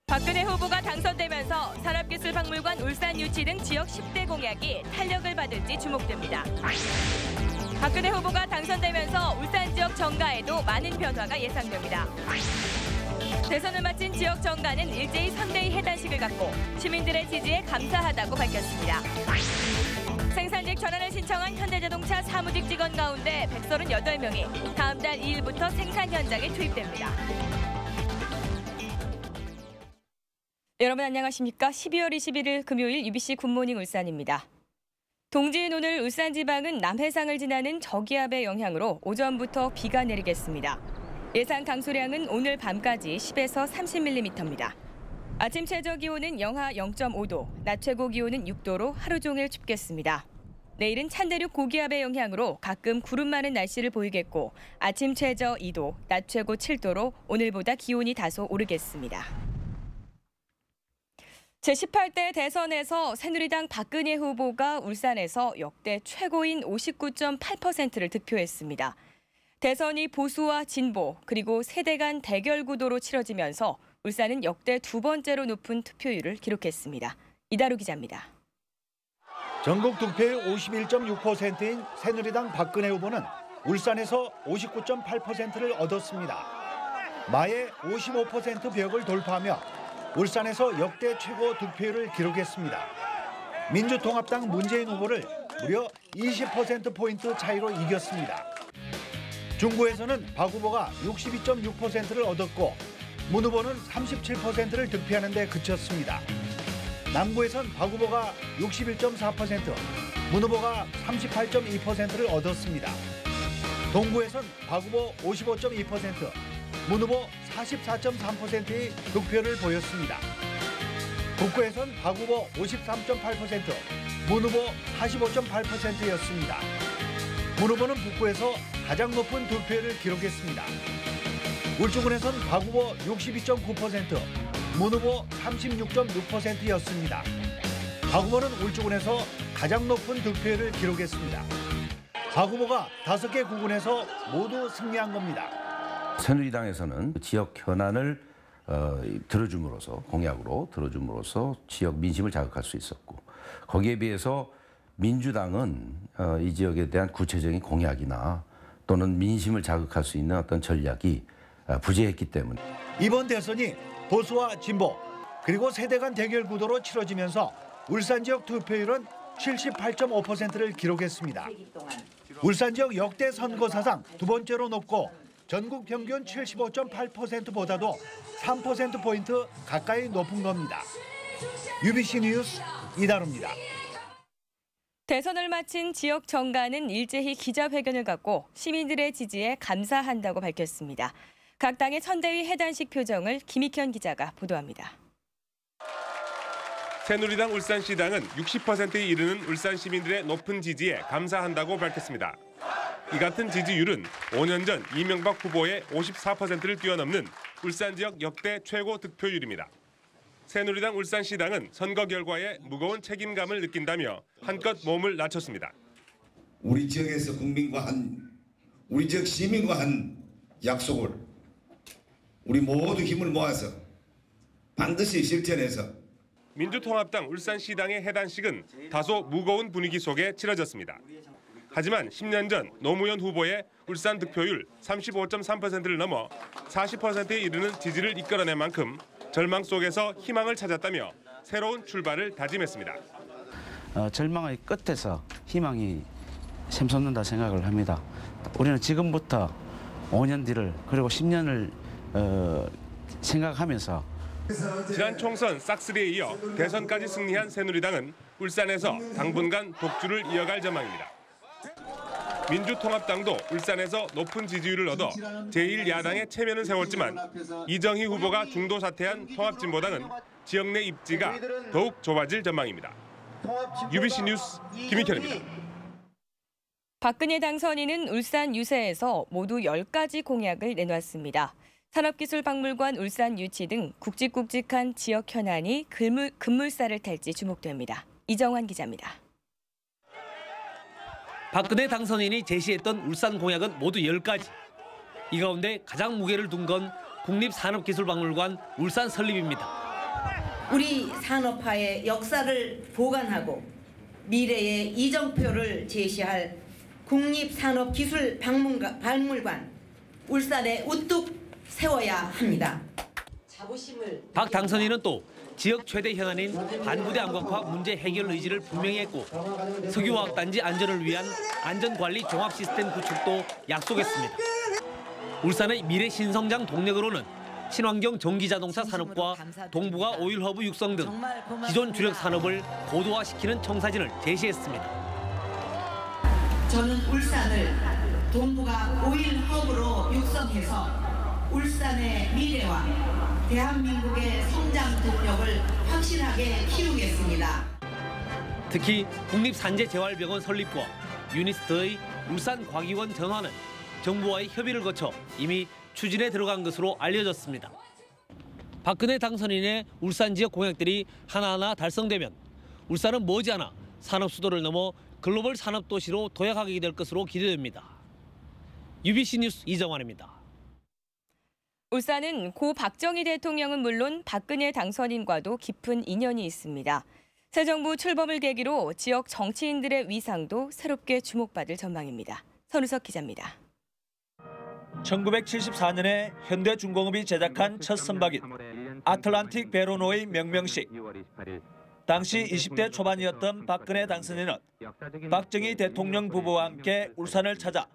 박근혜 후보가 당선되면서 산업기술박물관 울산 유치 등 지역 10대 공약이 탄력을 받을지 주목됩니다. 박근혜 후보가 당선되면서 울산 지역 정가에도 많은 변화가 예상됩니다. 대선을 마친 지역 정가는 일제히 선대위 해단식을 갖고 시민들의 지지에 감사하다고 밝혔습니다. 생산직 전환을 신청한 현대자동차 사무직 직원 가운데 138명이 다음 달 2일부터 생산 현장에 투입됩니다. 여러분 안녕하십니까? 12월 21일 금요일 UBC 굿모닝 울산입니다. 동지인 오늘 울산지방은 남해상을 지나는 저기압의 영향으로 오전부터 비가 내리겠습니다. 예상 강수량은 오늘 밤까지 10에서 30mm입니다. 아침 최저기온은 영하 0.5도, 낮 최고기온은 6도로 하루 종일 춥겠습니다. 내일은 찬대륙 고기압의 영향으로 가끔 구름 많은 날씨를 보이겠고 아침 최저 2도, 낮 최고 7도로 오늘보다 기온이 다소 오르겠습니다. 제18대 대선에서 새누리당 박근혜 후보가 울산에서 역대 최고인 59.8%를 득표했습니다. 대선이 보수와 진보 그리고 세대 간 대결 구도로 치러지면서 울산은 역대 두 번째로 높은 투표율을 기록했습니다. 이다루 기자입니다. 전국 득표율 51.6%인 새누리당 박근혜 후보는 울산에서 59.8%를 얻었습니다. 마의 55% 벽을 돌파하며 울산에서 역대 최고 득표율을 기록했습니다. 민주통합당 문재인 후보를 무려 20%포인트 차이로 이겼습니다. 중구에서는 박 후보가 62.6%를 얻었고 문 후보는 37%를 득표하는 데 그쳤습니다. 남구에선 박 후보가 61.4%, 문 후보가 38.2%를 얻었습니다. 동구에선 박 후보 55.2%, 문 후보 44.3%의 득표를 보였습니다. 북구에선 박 후보 53.8%, 문 후보 45.8%였습니다. 문 후보는 북구에서 가장 높은 득표율을 기록했습니다. 울주군에선 박 후보 62.9%, 문 후보 36.6%였습니다. 박 후보는 울주군에서 가장 높은 득표율을 기록했습니다. 박 후보가 5개 구군에서 모두 승리한 겁니다. 새누리당에서는 지역 현안을 들어줌으로써 공약으로 들어줌으로써 지역 민심을 자극할 수 있었고 거기에 비해서 민주당은 이 지역에 대한 구체적인 공약이나 또는 민심을 자극할 수 있는 어떤 전략이 부재했기 때문에 이번 대선이 보수와 진보 그리고 세대 간 대결 구도로 치러지면서 울산 지역 투표율은 78.5%를 기록했습니다. 울산 지역 역대 선거 사상 두 번째로 높고 전국 평균 75.8%보다도 3%포인트 가까이 높은 겁니다. UBC 뉴스 이다루입니다. 대선을 마친 지역 정가는 일제히 기자회견을 갖고 시민들의 지지에 감사한다고 밝혔습니다. 각 당의 선대위 해단식 표정을 김익현 기자가 보도합니다. 새누리당 울산시당은 60%에 이르는 울산 시민들의 높은 지지에 감사한다고 밝혔습니다. 이 같은 지지율은 5년 전 이명박 후보의 54%를 뛰어넘는 울산 지역 역대 최고 득표율입니다. 새누리당 울산시당은 선거 결과에 무거운 책임감을 느낀다며 한껏 몸을 낮췄습니다. 우리 지역에서 국민과 우리 지역 시민과 한 약속을 우리 모두 힘을 모아서 반드시 실천해서 민주통합당 울산시당의 해단식은 다소 무거운 분위기 속에 치러졌습니다. 하지만 10년 전 노무현 후보의 울산 득표율 35.3%를 넘어 40%에 이르는 지지를 이끌어낸 만큼 절망 속에서 희망을 찾았다며 새로운 출발을 다짐했습니다. 절망의 끝에서 희망이 샘솟는다 생각을 합니다. 우리는 지금부터 5년 뒤를 그리고 10년을 생각하면서 지난 총선 싹쓸이에 이어 대선까지 승리한 새누리당은 울산에서 당분간 독주를 이어갈 전망입니다. 민주통합당도 울산에서 높은 지지율을 얻어 제1야당의 체면을 세웠지만 이정희 후보가 중도 사퇴한 통합진보당은 지역 내 입지가 더욱 좁아질 전망입니다. UBC 뉴스 김익현입니다. 박근혜 당선인은 울산 유세에서 모두 10가지 공약을 내놨습니다. 산업기술박물관 울산 유치 등 굵직굵직한 지역 현안이 급물살을 탈지 주목됩니다. 이정환 기자입니다. 박근혜 당선인이 제시했던 울산 공약은 모두 10가지. 이 가운데 가장 무게를 둔 건 국립산업기술박물관 울산 설립입니다. 우리 산업화의 역사를 보관하고 미래의 이정표를 제시할 국립산업기술박물관 울산에 우뚝 세워야 합니다. 박 당선인은 또 지역 최대 현안인 반부대 암각화 문제 해결 의지를 분명히 했고 석유화학단지 안전을 위한 안전관리 종합 시스템 구축도 약속했습니다. 울산의 미래 신성장 동력으로는 친환경 전기자동차 산업과 동북아 오일 허브 육성 등 기존 주력 산업을 고도화시키는 청사진을 제시했습니다. 저는 울산을 동북아 오일 허브로 육성해서 울산의 미래와 대한민국의 성장 동력을 확실하게 키우겠습니다. 특히 국립산재재활병원 설립과 유니스트의 울산과기원 전환은 정부와의 협의를 거쳐 이미 추진에 들어간 것으로 알려졌습니다. 박근혜 당선인의 울산 지역 공약들이 하나하나 달성되면 울산은 머지않아 산업 수도를 넘어 글로벌 산업 도시로 도약하게 될 것으로 기대됩니다. UBC 뉴스 이정환입니다. 울산은 고 박정희 대통령은 물론 박근혜 당선인과도 깊은 인연이 있습니다. 새 정부 출범을 계기로 지역 정치인들의 위상도 새롭게 주목받을 전망입니다. 선우석 기자입니다. 1974년에 현대중공업이 제작한 첫 선박인 아틀란틱 베로노의 명명식. 당시 20대 초반이었던 박근혜 당선인은 박정희 대통령 부부와 함께 울산을 찾아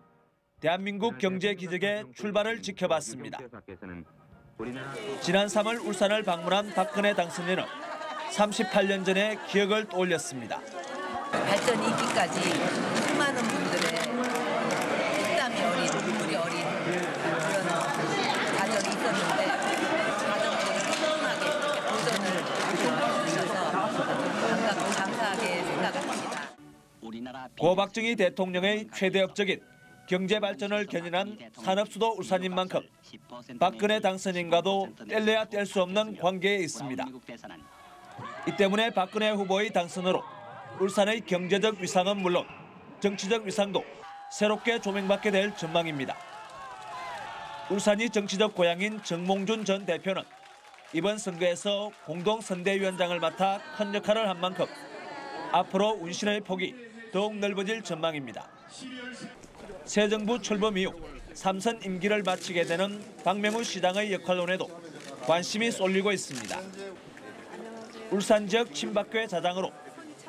대한민국 경제 기적의 출발을 지켜봤습니다. 지난 3월 울산을 방문한 박근혜 당선인은 38년 전의 기억을 떠올렸습니다. 발전 이기까지 수많은 분들의 땀이 어린, 눈물이 어린 그런 과정이 있었는데 과정들을 꾸준하게 도전을 해주셔서 반갑고 감사하게 생각을 합니다. 고 박정희 대통령의 최대역적인 경제 발전을 견인한 산업수도 울산인 만큼 박근혜 당선인과도 뗄래야 뗄 수 없는 관계에 있습니다. 이 때문에 박근혜 후보의 당선으로 울산의 경제적 위상은 물론 정치적 위상도 새롭게 조명받게 될 전망입니다. 울산이 정치적 고향인 정몽준 전 대표는 이번 선거에서 공동선대위원장을 맡아 큰 역할을 한 만큼 앞으로 운신의 폭이 더욱 넓어질 전망입니다. 새 정부 출범 이후 3선 임기를 마치게 되는 박명우 시장의 역할론에도 관심이 쏠리고 있습니다. 울산 지역 친박교회 자장으로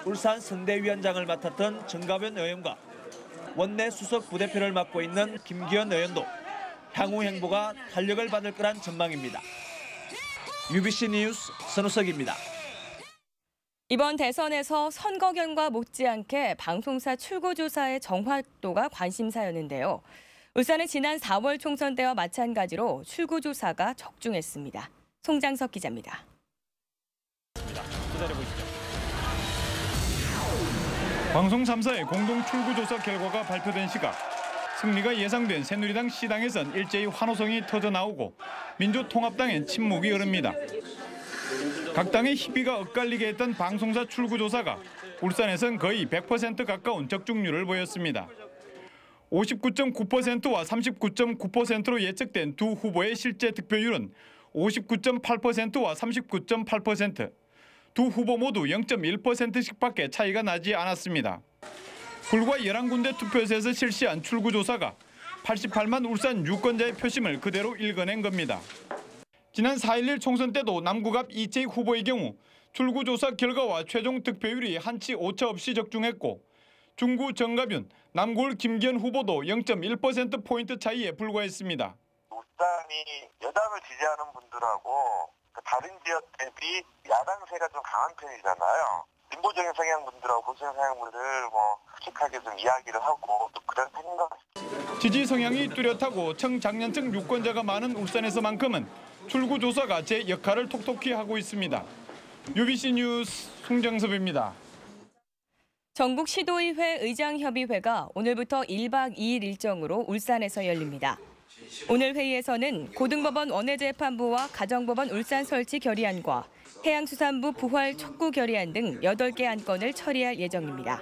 울산 선대위원장을 맡았던 정가변 의원과 원내 수석 부대표를 맡고 있는 김기현 의원도 향후 행보가 탄력을 받을 거란 전망입니다. UBC 뉴스 선우석입니다. 이번 대선에서 선거 결과 못지않게 방송사 출구조사의 정확도가 관심사였는데요. 울산은 지난 4월 총선 때와 마찬가지로 출구조사가 적중했습니다. 송장석 기자입니다. 기다려보시죠. 방송 3사의 공동 출구조사 결과가 발표된 시각. 승리가 예상된 새누리당 시당에선 일제히 환호성이 터져나오고 민주통합당엔 침묵이 흐릅니다. 각 당의 희비가 엇갈리게 했던 방송사 출구조사가 울산에선 거의 100% 가까운 적중률을 보였습니다. 59.9%와 39.9%로 예측된 두 후보의 실제 득표율은 59.8%와 39.8%. 두 후보 모두 0.1%씩밖에 차이가 나지 않았습니다. 불과 11군데 투표소에서 실시한 출구조사가 88만 울산 유권자의 표심을 그대로 읽어낸 겁니다. 지난 4.11 총선 때도 남국앞 이채익 후보의 경우 출구조사 결과와 최종 득표율이 한치 오차 없이 적중했고 중구 정가균, 남구을 김기현 후보도 0.1%포인트 차이에 불과했습니다. 울산이 여당을 지지하는 분들하고 다른 지역 대비 야당세가 좀 강한 편이잖아요. 진보적인 성향 분들하고 보수적 성향 분들 솔직하게 좀 이야기를 하고 또 그런 편인 것 같습니다. 지지 성향이 뚜렷하고 청장년층 유권자가 많은 울산에서만큼은 출구조사가 제 역할을 톡톡히 하고 있습니다. UBC 뉴스 송정섭입니다. 전국 시도의회 의장협의회가 오늘부터 1박 2일 일정으로 울산에서 열립니다. 오늘 회의에서는 고등법원 원해재판부와 가정법원 울산 설치 결의안과 해양수산부 부활 촉구 결의안 등 8개 안건을 처리할 예정입니다.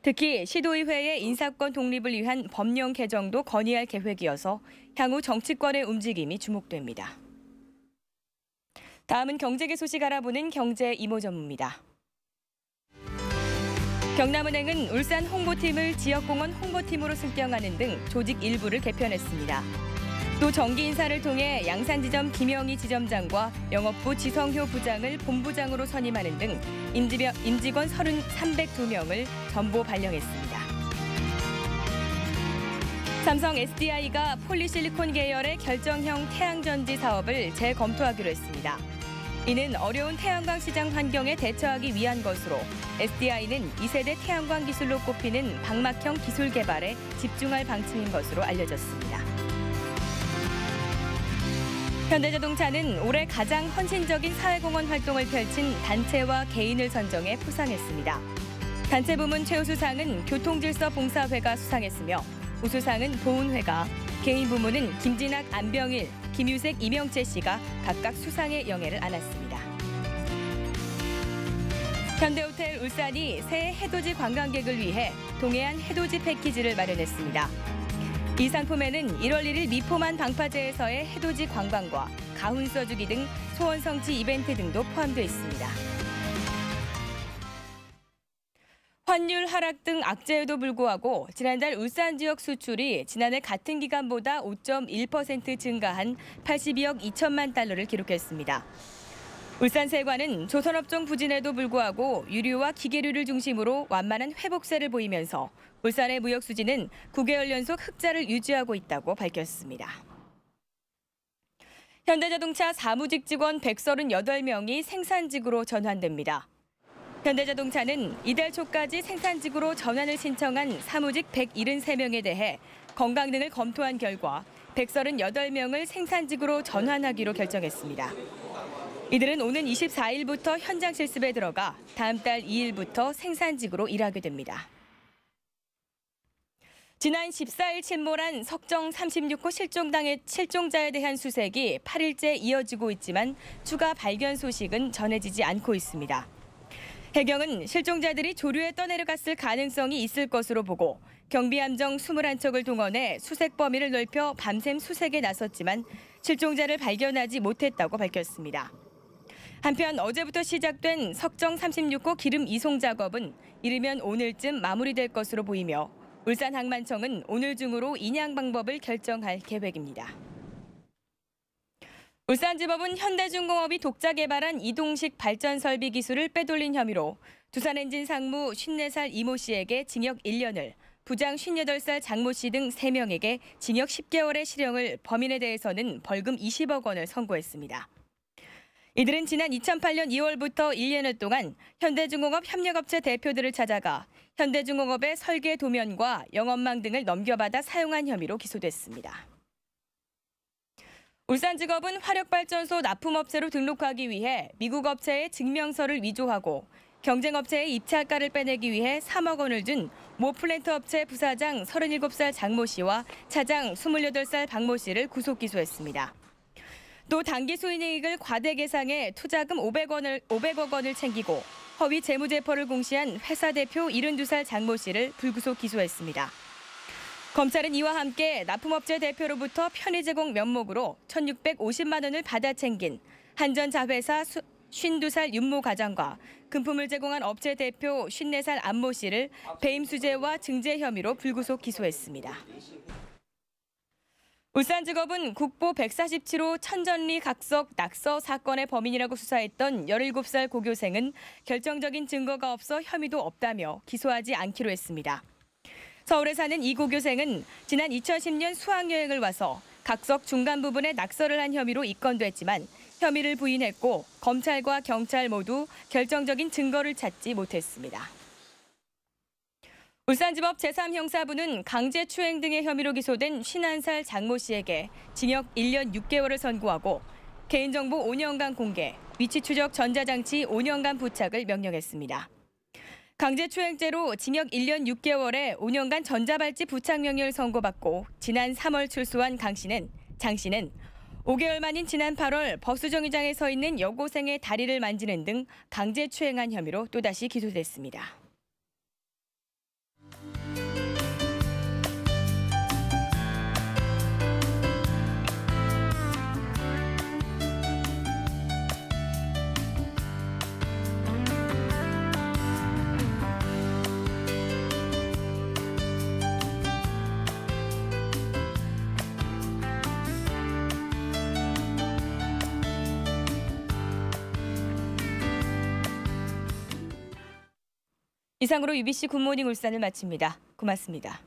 특히 시도의회의 인사권 독립을 위한 법령 개정도 건의할 계획이어서 향후 정치권의 움직임이 주목됩니다. 다음은 경제계 소식 알아보는 경제 이모 전무입니다. 경남은행은 울산 홍보팀을 지역공원 홍보팀으로 승격하는 등 조직 일부를 개편했습니다. 또 정기 인사를 통해 양산지점 김영희 지점장과 영업부 지성효 부장을 본부장으로 선임하는 등 임직원 302명을 전보 발령했습니다. 삼성 SDI가 폴리실리콘 계열의 결정형 태양전지 사업을 재검토하기로 했습니다. 이는 어려운 태양광 시장 환경에 대처하기 위한 것으로 SDI는 2세대 태양광 기술로 꼽히는 방막형 기술 개발에 집중할 방침인 것으로 알려졌습니다. 현대자동차는 올해 가장 헌신적인 사회공헌 활동을 펼친 단체와 개인을 선정해 포상했습니다. 단체 부문 최우수상은 교통질서봉사회가 수상했으며 우수상은 보훈회가, 개인 부문은 김진학, 안병일, 김유색, 이명채 씨가 각각 수상의 영예를 안았습니다. 현대호텔 울산이 새 해돋이 관광객을 위해 동해안 해돋이 패키지를 마련했습니다. 이 상품에는 1월 1일 미포만 방파제에서의 해돋이 관광과 가훈 써주기 등 소원 성취 이벤트 등도 포함되어 있습니다. 환율 하락 등 악재에도 불구하고 지난달 울산 지역 수출이 지난해 같은 기간보다 5.1% 증가한 82억 2천만 달러를 기록했습니다. 울산세관은 조선업종 부진에도 불구하고 유류와 기계류를 중심으로 완만한 회복세를 보이면서 울산의 무역 수지는 9개월 연속 흑자를 유지하고 있다고 밝혔습니다. 현대자동차 사무직 직원 138명이 생산직으로 전환됩니다. 현대자동차는 이달 초까지 생산직으로 전환을 신청한 사무직 173명에 대해 건강 등을 검토한 결과 138명을 생산직으로 전환하기로 결정했습니다. 이들은 오는 24일부터 현장 실습에 들어가 다음 달 2일부터 생산직으로 일하게 됩니다. 지난 14일 침몰한 석정 36호 실종자에 대한 수색이 8일째 이어지고 있지만 추가 발견 소식은 전해지지 않고 있습니다. 해경은 실종자들이 조류에 떠내려갔을 가능성이 있을 것으로 보고 경비함정 21척을 동원해 수색 범위를 넓혀 밤샘 수색에 나섰지만 실종자를 발견하지 못했다고 밝혔습니다. 한편 어제부터 시작된 석정 36호 기름 이송 작업은 이르면 오늘쯤 마무리될 것으로 보이며 울산항만청은 오늘 중으로 인양 방법을 결정할 계획입니다. 울산지법은 현대중공업이 독자 개발한 이동식 발전설비 기술을 빼돌린 혐의로 두산엔진 상무 54살 이모 씨에게 징역 1년을, 부장 58살 장모 씨 등 3명에게 징역 10개월의 실형을, 범인에 대해서는 벌금 20억 원을 선고했습니다. 이들은 지난 2008년 2월부터 1년여 동안 현대중공업 협력업체 대표들을 찾아가 현대중공업의 설계 도면과 영업망 등을 넘겨받아 사용한 혐의로 기소됐습니다. 울산지법은 화력발전소 납품업체로 등록하기 위해 미국 업체의 증명서를 위조하고 경쟁업체의 입찰가를 빼내기 위해 3억 원을 준 모 플랜트 업체 부사장 37살 장모 씨와 차장 28살 박모 씨를 구속 기소했습니다. 또 단기 수익을 과대 계상해 투자금 500억 원을 챙기고 허위 재무제표를 공시한 회사 대표 72살 장모 씨를 불구속 기소했습니다. 검찰은 이와 함께 납품업체 대표로부터 편의 제공 명목으로 1,650만 원을 받아 챙긴 한전자회사 52살 윤모 과장과 금품을 제공한 업체 대표 54살 안모 씨를 배임수재와 증제 혐의로 불구속 기소했습니다. 울산지법은 국보 147호 천전리 각석 낙서 사건의 범인이라고 수사했던 17살 고교생은 결정적인 증거가 없어 혐의도 없다며 기소하지 않기로 했습니다. 서울에 사는 이 고교생은 지난 2010년 수학여행을 와서 각석 중간 부분에 낙서를 한 혐의로 입건됐지만 혐의를 부인했고 검찰과 경찰 모두 결정적인 증거를 찾지 못했습니다. 울산지법 제3형사부는 강제추행 등의 혐의로 기소된 51살 장모 씨에게 징역 1년 6개월을 선고하고 개인정보 5년간 공개, 위치 추적 전자장치 5년간 부착을 명령했습니다. 강제추행죄로 징역 1년 6개월에 5년간 전자발찌 부착 명령을 선고받고 지난 3월 출소한 장 씨는 5개월 만인 지난 8월 버스 정류장에 서 있는 여고생의 다리를 만지는 등 강제추행한 혐의로 또다시 기소됐습니다. 이상으로 UBC 굿모닝 울산을 마칩니다. 고맙습니다.